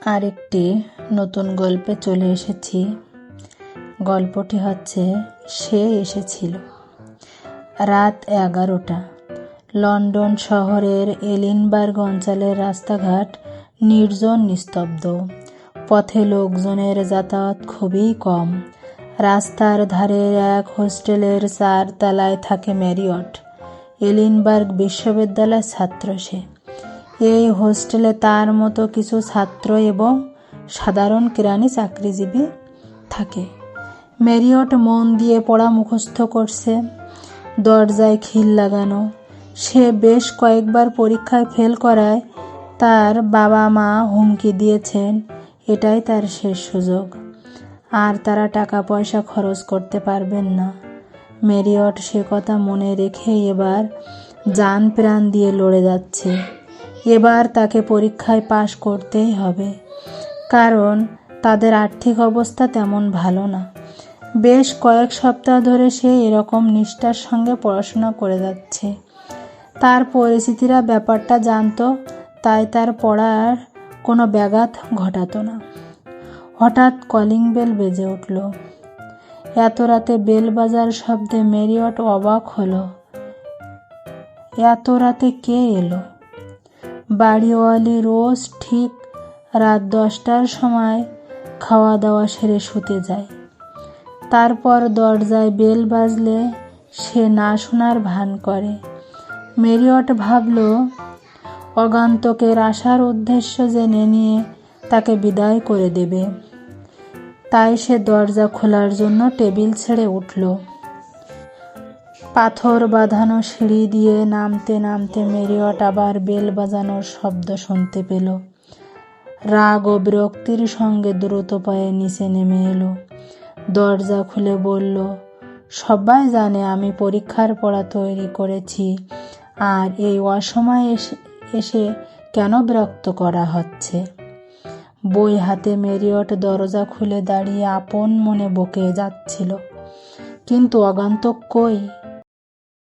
আরেকটি নতুন গল্পে চলে এসেছি। গল্পটি হচ্ছে সে এসেছিল। রাত 11টা। লন্ডন শহরের এলিনবার্গ অঞ্চলের রাস্তাঘাট নির্জন নিস্তব্ধ। পথে লোকজনের যাতায়াত খুবই কম। রাস্তার ধারের এক হোস্টেলের 4 তলায় থাকে ম্যারিয়ট। এলিনবার্গ বিশ্ববিদ্যালয়ের ছাত্র সে। এই হোস্টেলে তার মতো কিছু ছাত্র এবং সাধারণ কেরানি চাকরিজীবী থাকে। ম্যারিয়ট মন দিয়ে পড়া মুখস্থ করছে। দরজায় খিল লাগানো। সে বেশ কয়েকবার পরীক্ষায় ফেল করায় তার বাবা মা হুমকি দিয়েছেন এটাই তার শেষ সুযোগ, আর তারা টাকা পয়সা খরচ করতে পারবেন না। ম্যারিয়ট সে কথা মনে রেখে এবার জান প্রাণ দিয়ে লড়ে যাচ্ছে। এবার তাকে পরীক্ষায় পাশ করতেই হবে, কারণ তাদের আর্থিক অবস্থা তেমন ভালো না। বেশ কয়েক সপ্তাহ ধরে সে এরকম নিষ্ঠার সঙ্গে পড়াশোনা করে যাচ্ছে। তার পরিচিতিরা ব্যাপারটা জানতো, তাই তার পড়ার কোনো ব্যাঘাত ঘটাতো না। হঠাৎ কলিং বেল বেজে উঠল। এত রাতে বেল বাজার শব্দে ম্যারিয়ট অবাক হলো। এত রাতে কে এলো? বাড়িওয়ালি রোজ ঠিক রাত 10টার সময় খাওয়া দাওয়া সেরে শুতে যায়। তারপর দরজায় বেল বাজলে সে না শোনার ভান করে। ম্যারিয়ট ভাবল অগান্তকের আসার উদ্দেশ্য জেনে নিয়ে তাকে বিদায় করে দেবে। তাই সে দরজা খোলার জন্য টেবিল ছেড়ে উঠল। পাথর বাঁধানো সিঁড়ি দিয়ে নামতে নামতে ম্যারিয়ট আবার বেল বাজানোর শব্দ শুনতে পেল। রাগ ও বিরক্তির সঙ্গে দ্রুত পায়ে নিচে নেমে এলো। দরজা খুলে বলল, সবাই জানে আমি পরীক্ষার পড়া তৈরি করেছি, আর এই অসময়ে এসে কেন বিরক্ত করা হচ্ছে? বই হাতে ম্যারিয়ট দরজা খুলে দাঁড়িয়ে আপন মনে বকে যাচ্ছিল, কিন্তু অগান্তক কই?